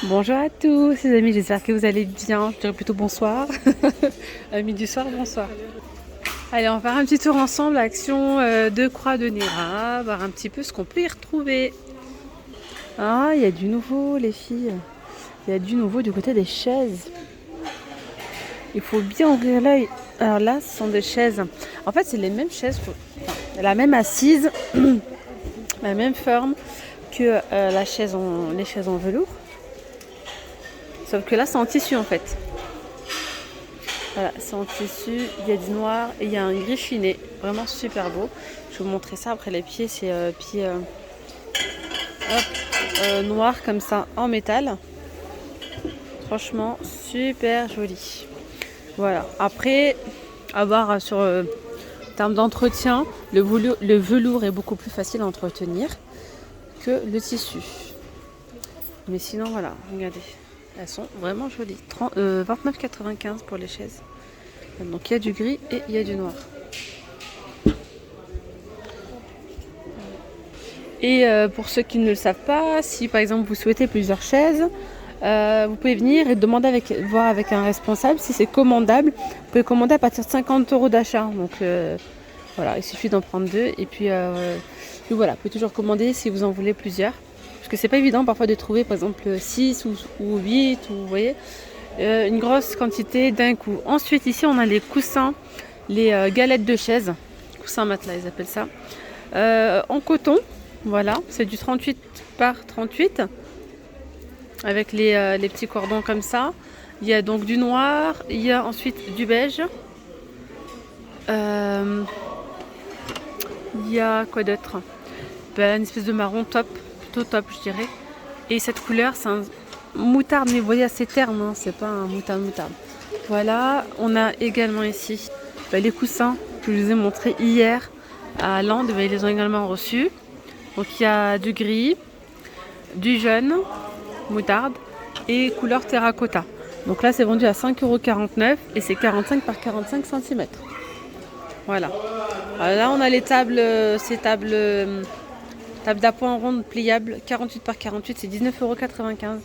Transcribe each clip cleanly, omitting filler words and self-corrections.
Bonjour à tous les amis, j'espère que vous allez bien. Je dirais plutôt bonsoir. Amis du soir, bonsoir. Allez, on va faire un petit tour ensemble, action de Croix de Néra, voir un petit peu ce qu'on peut y retrouver. Ah, il y a du nouveau les filles. Il y a du nouveau du côté des chaises. Il faut bien ouvrir l'œil. Alors là, ce sont des chaises. En fait, c'est les mêmes chaises, la même assise, la même forme que les chaises en velours. Sauf que là, c'est en tissu en fait. Voilà, c'est en tissu, il y a du noir et il y a un gris chiné. Vraiment super beau. Je vais vous montrer ça. Après, les pieds, c'est pieds noirs comme ça en métal. Franchement, super joli. Voilà. Après, à voir sur en termes d'entretien, le velours est beaucoup plus facile à entretenir que le tissu. Mais sinon, voilà, regardez. Elles sont vraiment jolies. 29,95 pour les chaises. Donc il y a du gris et il y a du noir. Et pour ceux qui ne le savent pas, si par exemple vous souhaitez plusieurs chaises, vous pouvez venir et demander voir avec un responsable si c'est commandable. Vous pouvez commander à partir de 50 € d'achat. Donc voilà, il suffit d'en prendre deux. Et puis voilà, vous pouvez toujours commander si vous en voulez plusieurs. Parce que c'est pas évident parfois de trouver par exemple 6 ou 8, ou, vous voyez, une grosse quantité d'un coup. Ensuite ici on a les coussins, les galettes de chaise, coussins matelas ils appellent ça, en coton. Voilà, c'est du 38 par 38 avec les petits cordons comme ça. Il y a donc du noir, il y a ensuite du beige. Il y a quoi d'autre? Une espèce de marron top, plutôt top je dirais. Et cette couleur c'est un moutarde, mais vous voyez assez terne, hein, c'est pas un moutarde. Voilà, on a également ici les coussins que je vous ai montré hier à Land, ils les ont également reçus. Donc il y a du gris, du jaune, moutarde et couleur terracotta. Donc là c'est vendu à 5,49 € et c'est 45 par 45 cm. Voilà. Alors là on a les tables, tables d'appoint rondes pliables, 48 par 48, c'est 19,95 €.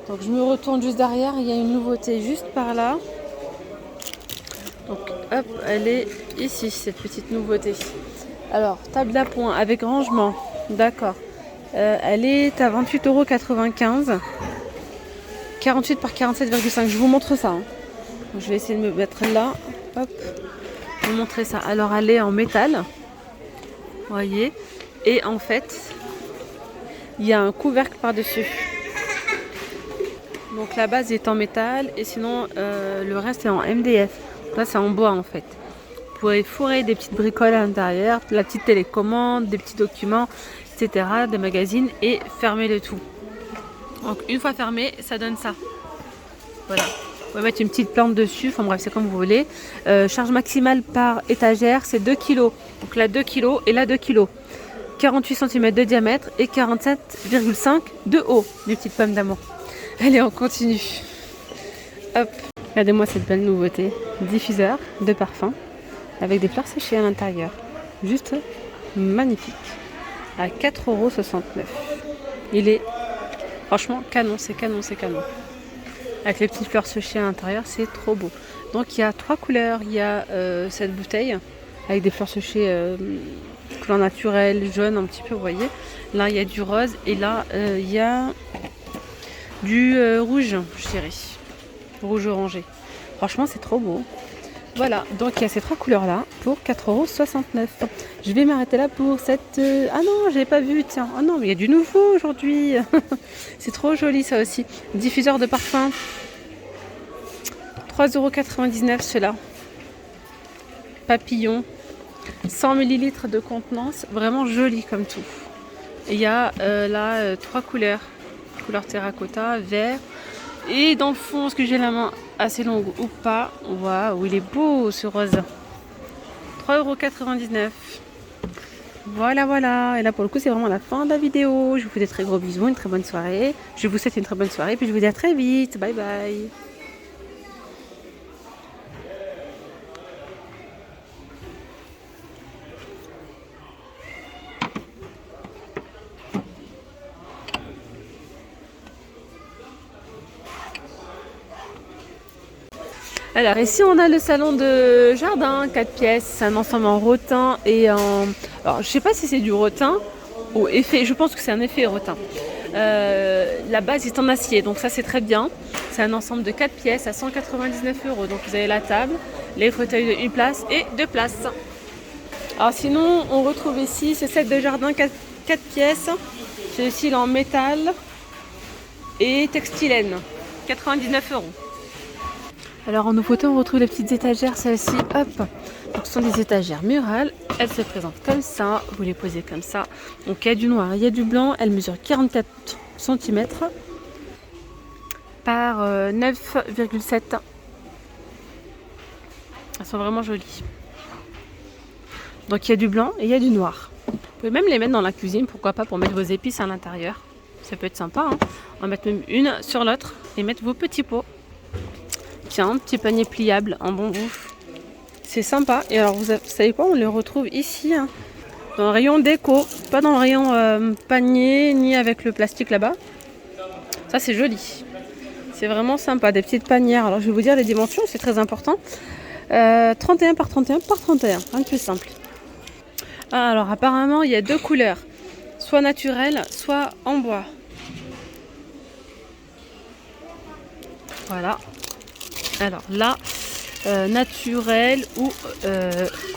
Donc je me retourne juste derrière, il y a une nouveauté juste par là. Donc hop, elle est ici, cette petite nouveauté. Alors, table d'appoint avec rangement, d'accord. Elle est à 28,95 €. 48 par 47,5. Je vous montre ça. Hein. Donc, je vais essayer de me mettre là. Hop. Je vais vous montrer ça. Alors, elle est en métal. Vous voyez. Et en fait, il y a un couvercle par-dessus. Donc, la base est en métal. Et sinon, le reste est en MDF. Donc, là, c'est en bois en fait. Vous pouvez fourrer des petites bricoles à l'intérieur, la petite télécommande, des petits documents, etc., des magazines et fermer le tout. Donc une fois fermé, ça donne ça. Voilà. Vous pouvez mettre une petite plante dessus, enfin bref, c'est comme vous voulez. Charge maximale par étagère, c'est 2 kg. Donc là 2 kg et là 2 kg. 48 cm de diamètre et 47,5 de haut. Des petites pommes d'amour. Allez, on continue. Hop. Regardez-moi cette belle nouveauté. Diffuseur de parfum avec des fleurs séchées à l'intérieur. Juste magnifique. À 4,69 €. Il est franchement canon, c'est canon, c'est canon. Avec les petites fleurs séchées à l'intérieur, c'est trop beau. Donc il y a 3 couleurs. Il y a cette bouteille avec des fleurs séchées couleur naturelle, jaune un petit peu, vous voyez. Là il y a du rose et là il y a du rouge, je dirais. Rouge orangé. Franchement c'est trop beau. Voilà, donc il y a ces 3 couleurs-là pour 4,69 €. Je vais m'arrêter là pour cette... Ah non, j'avais pas vu, tiens. Ah non, mais il y a du nouveau aujourd'hui. C'est trop joli ça aussi. Diffuseur de parfum. 3,99 € celui-là. Papillon. 100 ml de contenance. Vraiment joli comme tout. Et il y a là 3 couleurs. Couleur terracotta, vert. Et dans le fond, est-ce que j'ai la main assez longue ou pas? Waouh, il est beau ce rose. 3,99 €. Voilà, voilà. Et là, pour le coup, c'est vraiment la fin de la vidéo. Je vous fais des très gros bisous, une très bonne soirée. Je vous souhaite une très bonne soirée. Puis je vous dis à très vite. Bye bye. Alors ici on a le salon de jardin, 4 pièces, c'est un ensemble en rotin et en... Alors je sais pas si c'est du rotin ou effet, je pense que c'est un effet rotin. La base est en acier, donc ça c'est très bien. C'est un ensemble de 4 pièces à 199 €. Donc vous avez la table, les fauteuils de 1 place et 2 places. Alors sinon on retrouve ici ce set de jardin 4 pièces. Celui-ci il est en métal et textilène, 99 €. Alors en nouveauté, on retrouve les petites étagères, celles-ci, hop. Donc ce sont des étagères murales. Elles se présentent comme ça. Vous les posez comme ça. Donc il y a du noir, il y a du blanc. Elles mesurent 44 cm par 9,7. Elles sont vraiment jolies. Donc il y a du blanc et il y a du noir. Vous pouvez même les mettre dans la cuisine, pourquoi pas, pour mettre vos épices à l'intérieur. Ça peut être sympa, hein. On va mettre même une sur l'autre et mettre vos petits pots. Tiens, un petit panier pliable en bambou. C'est sympa. Et alors, vous savez quoi? On les retrouve ici, hein, dans le rayon déco. Pas dans le rayon panier, ni avec le plastique là-bas. Ça, c'est joli. C'est vraiment sympa. Des petites panières. Alors, je vais vous dire les dimensions, c'est très important. 31 par 31 par 31. Un plus simple. Ah, alors, apparemment, il y a 2 couleurs. Soit naturelle, soit en bois. Voilà. Alors là, naturel ou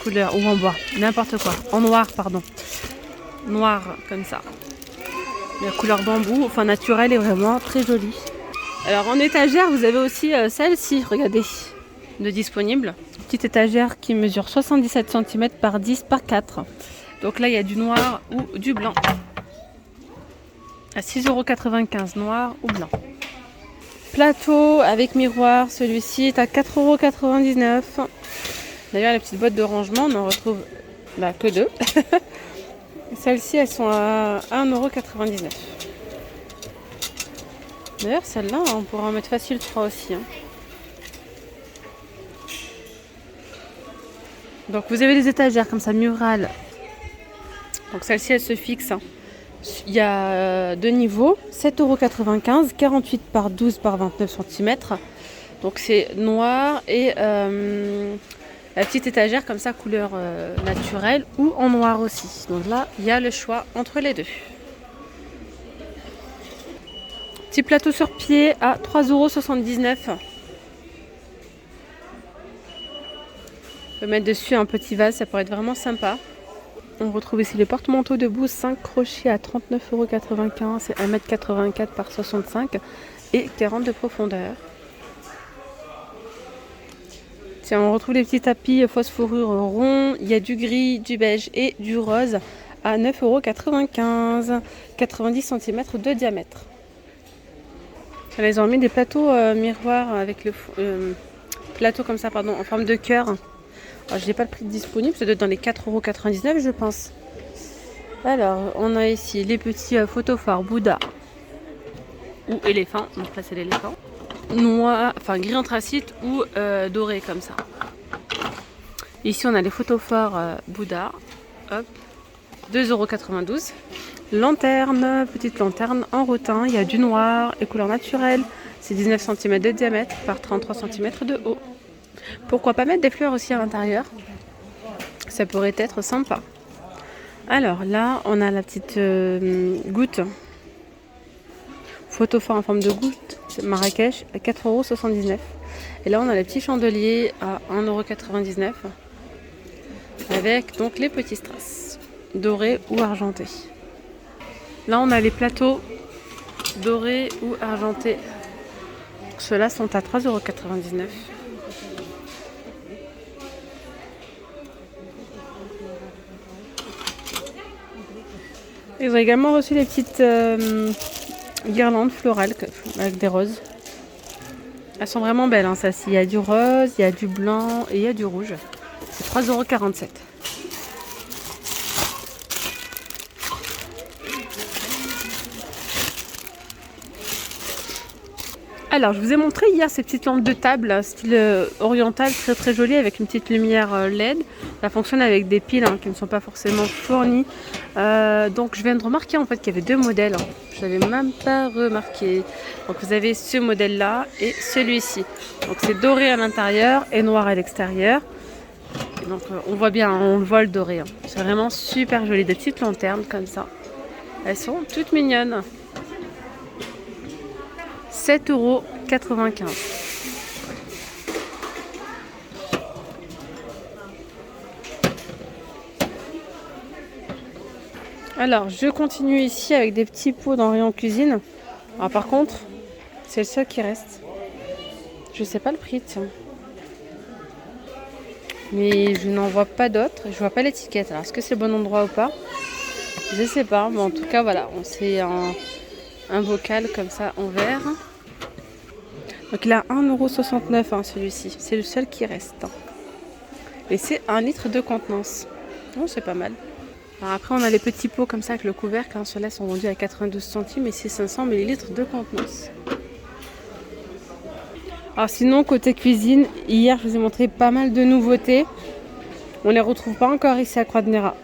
couleur ou en bois, n'importe quoi. En noir, pardon. Noir comme ça. La couleur bambou, enfin naturelle, est vraiment très jolie. Alors en étagère, vous avez aussi celle-ci, regardez, de disponible. Petite étagère qui mesure 77 cm par 10 par 4. Donc là, il y a du noir ou du blanc. À 6,95 € noir ou blanc. Plateau avec miroir, celui-ci est à 4,99 €. D'ailleurs, les petites boîtes de rangement, on en retrouve que 2. Celles-ci, elles sont à 1,99 €. D'ailleurs, celle-là, on pourra en mettre facile 3 aussi, hein. Donc, vous avez des étagères comme ça, murales. Donc, celle-ci, elle se fixe, hein. Il y a 2 niveaux, 7,95 €, 48 par 12 par 29 cm. Donc c'est noir et la petite étagère comme ça, couleur naturelle ou en noir aussi. Donc là, il y a le choix entre les deux. Petit plateau sur pied à 3,79 €. On peut mettre dessus un petit vase, ça pourrait être vraiment sympa. On retrouve ici les porte-manteaux debout, 5 crochets à 39,95 €, c'est 1,84 m par 65 et 40 de profondeur. Tiens, on retrouve les petits tapis fausse fourrure ronds, il y a du gris, du beige et du rose à 9,95 €, 90 cm de diamètre. Ils ont mis des plateaux miroirs avec le plateau comme ça, pardon, en forme de cœur. Alors, je n'ai pas le prix disponible, ça doit être dans les 4,99 € je pense. Alors, on a ici les petits photophares Bouddha ou éléphant, donc là c'est l'éléphant. Noir, enfin gris anthracite ou doré comme ça. Ici on a les photophares Bouddha, hop, 2,92 €. Lanterne, petite lanterne en rotin, il y a du noir et couleur naturelle. C'est 19 cm de diamètre par 33 cm de haut. Pourquoi pas mettre des fleurs aussi à l'intérieur? Ça pourrait être sympa. Alors là, on a la petite goutte. Photophare en forme de goutte, Marrakech, à 4,79 €. Et là, on a les petits chandeliers à 1,99 € avec donc les petits strass, dorés ou argentés. Là, on a les plateaux dorés ou argentés. Ceux-là sont à 3,99 €. Ils ont également reçu des petites guirlandes florales avec des roses. Elles sont vraiment belles, hein, ça. Il y a du rose, il y a du blanc et il y a du rouge. C'est 3,47 €. Alors, je vous ai montré hier ces petites lampes de table, style oriental, très très jolies, avec une petite lumière LED. Ça fonctionne avec des piles qui ne sont pas forcément fournies Donc je viens de remarquer en fait qu'il y avait deux modèles. Je n'avais même pas remarqué. Donc vous avez ce modèle là et celui-ci. Donc c'est doré à l'intérieur et noir à l'extérieur. Donc on voit bien, on le voit le doré. Hein. C'est vraiment super joli. Des petites lanternes comme ça. Elles sont toutes mignonnes. 7,95 €. Alors, je continue ici avec des petits pots dans le rayon cuisine. Alors, par contre, c'est le seul qui reste. Je sais pas le prix, tiens. Mais je n'en vois pas d'autres. Je vois pas l'étiquette. Alors, est-ce que c'est le bon endroit ou pas? Je sais pas. Mais en tout cas, voilà. On sait un bocal comme ça en verre. Donc, il a 1,69 € hein, celui-ci. C'est le seul qui reste. Et c'est 1 litre de contenance. Oh, c'est pas mal. Alors après, on a les petits pots comme ça avec le couvercle. Hein. Ceux-là sont vendus à 92 centimes et c'est 500 ml de contenance. Alors sinon, côté cuisine, hier, je vous ai montré pas mal de nouveautés. On les retrouve pas encore ici à Croix-de-Néra.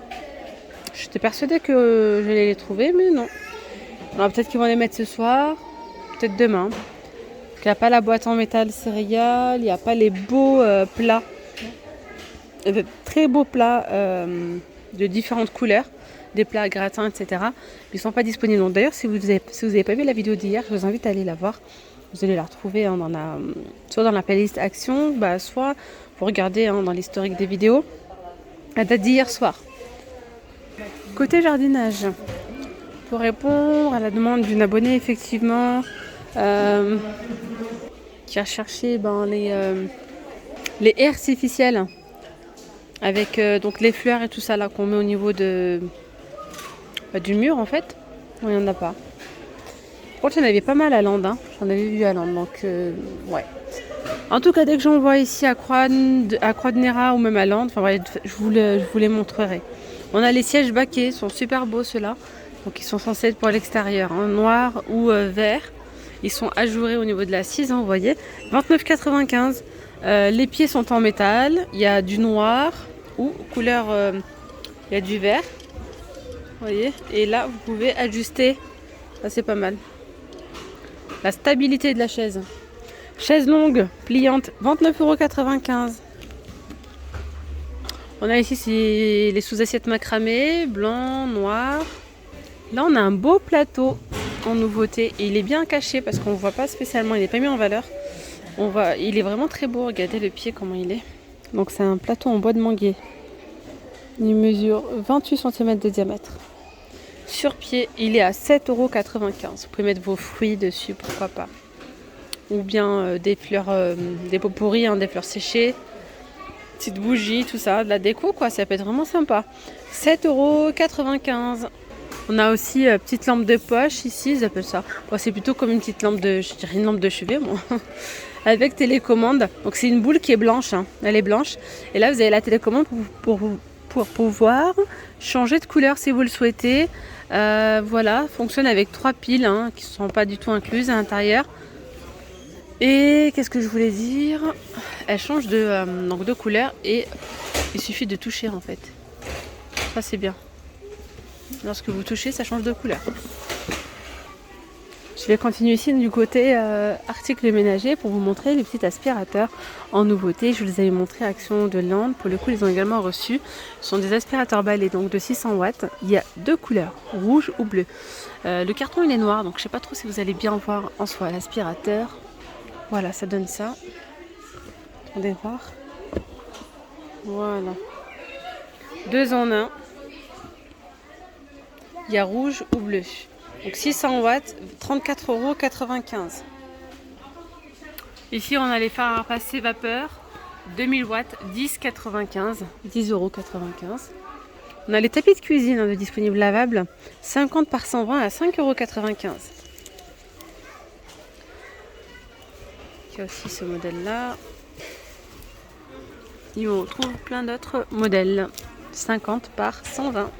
J'étais persuadée que j'allais les trouver, mais non. Alors peut-être qu'ils vont les mettre ce soir, peut-être demain. Il n'y a pas la boîte en métal céréales, il n'y a pas les beaux plats. De très beaux plats de différentes couleurs, des plats à gratin, etc. Mais ils ne sont pas disponibles. Donc d'ailleurs, si vous n'avez pas vu la vidéo d'hier, je vous invite à aller la voir. Vous allez la retrouver hein, soit dans la playlist Action, soit vous regardez hein, dans l'historique des vidéos. La date d'hier soir. Côté jardinage, pour répondre à la demande d'une abonnée, effectivement, qui a cherché les haies artificielles avec donc les fleurs et tout ça là qu'on met au niveau du mur en fait. Non, il n'y en a pas. Par contre, il y en avait pas mal à Lande. Hein. J'en avais vu à Lande, donc ouais. En tout cas, dès que j'en vois ici à Croix-de-Néra ou même à Lande, enfin ouais, je vous les montrerai. On a les sièges baquets, sont super beaux ceux-là. Donc ils sont censés être pour l'extérieur, hein, noir ou vert. Ils sont ajourés au niveau de l'assise, hein, vous voyez. 29,95 €. Les pieds sont en métal. Il y a du noir ou couleur, il y a du vert. Vous voyez. Et là, vous pouvez ajuster. Ça, c'est pas mal. La stabilité de la chaise. Chaise longue, pliante, 29,95 €. On a ici les sous-assiettes macramé, blanc, noir. Là, on a un beau plateau en nouveauté. Et il est bien caché parce qu'on ne voit pas spécialement. Il n'est pas mis en valeur. Il est vraiment très beau. Regardez le pied, comment il est. Donc, c'est un plateau en bois de manguier. Il mesure 28 cm de diamètre. Sur pied, il est à 7,95 €. Vous pouvez mettre vos fruits dessus, pourquoi pas. Ou bien des fleurs, des pots pourris, hein, des fleurs séchées, petites bougies, tout ça, de la déco quoi, ça peut être vraiment sympa. 7,95 €. On a aussi petite lampe de poche ici, ils appellent ça. Bon, c'est plutôt comme une petite lampe je dirais une lampe de chevet moi. Avec télécommande. Donc c'est une boule qui est blanche, hein. Elle est blanche. Et là vous avez la télécommande pour pouvoir changer de couleur si vous le souhaitez. Voilà, fonctionne avec 3 piles hein, qui ne sont pas du tout incluses à l'intérieur. Et qu'est-ce que je voulais dire? Elle change de couleur et il suffit de toucher en fait. Ça c'est bien. Lorsque vous touchez, ça change de couleur. Je vais continuer ici du côté articles ménagers pour vous montrer les petits aspirateurs en nouveauté. Je vous les avais montré à Action de Lande. Pour le coup, ils ont également reçu. Ce sont des aspirateurs balais donc de 600 watts. Il y a 2 couleurs, rouge ou bleu. Le carton il est noir, donc je ne sais pas trop si vous allez bien voir en soi l'aspirateur. Voilà, ça donne ça. Attendez voir. Voilà. 2 en 1. Il y a rouge ou bleu. Donc 600 watts, 34,95 €. Ici, on a les phares à repasser vapeur, 2000 watts, 10,95 €, 10,95 €. On a les tapis de cuisine de disponibles lavables, 50 par 120 à 5,95 €. Il y a aussi ce modèle-là. Et on retrouve plein d'autres modèles, 50 par 120.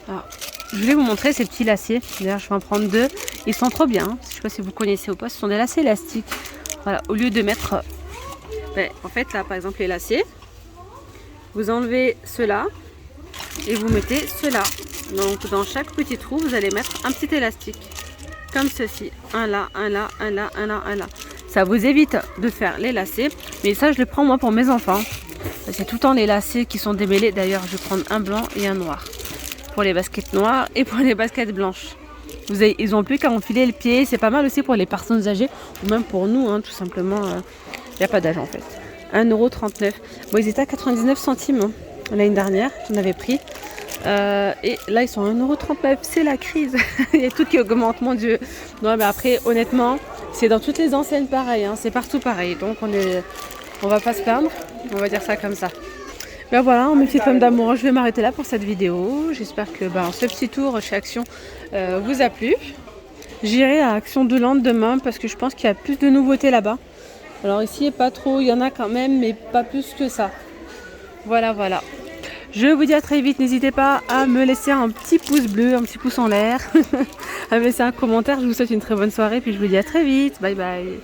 Alors, je voulais vous montrer ces petits lacets. D'ailleurs, je vais en prendre 2. Ils sont trop bien. Je ne sais pas si vous connaissez ou pas. Ce sont des lacets élastiques. Voilà, au lieu de mettre... en fait, là, par exemple, les lacets. Vous enlevez ceux-là. et vous mettez cela. Donc dans chaque petit trou, vous allez mettre un petit élastique. Comme ceci. Un là, un là, un là, un là, un là. Ça vous évite de faire les lacets. Mais ça, je le prends moi pour mes enfants. C'est tout le temps les lacets qui sont démêlés. D'ailleurs, je vais prendre un blanc et un noir. Pour les baskets noires et pour les baskets blanches. Ils ont plus qu'à enfiler le pied. C'est pas mal aussi pour les personnes âgées. Ou même pour nous, hein, tout simplement. Il n'y a pas d'âge en fait. 1,39 €. Bon, ils étaient à 99 centimes hein, l'année dernière. J'en avais pris. Et là, ils sont à 1,39 €. C'est la crise. Il y a tout qui augmente, mon Dieu. Non, mais après, honnêtement, c'est dans toutes les enseignes pareil. Hein, c'est partout pareil. Donc, on va pas se plaindre. On va dire ça comme ça. Ben voilà, mes petites femmes d'amour, je vais m'arrêter là pour cette vidéo. J'espère que ce petit tour chez Action vous a plu. J'irai à Action de Lande demain parce que je pense qu'il y a plus de nouveautés là-bas. Alors ici, pas trop. Il y en a quand même, mais pas plus que ça. Voilà, voilà. Je vous dis à très vite. N'hésitez pas à me laisser un petit pouce bleu, un petit pouce en l'air. À me laisser un commentaire. Je vous souhaite une très bonne soirée. Puis je vous dis à très vite. Bye bye.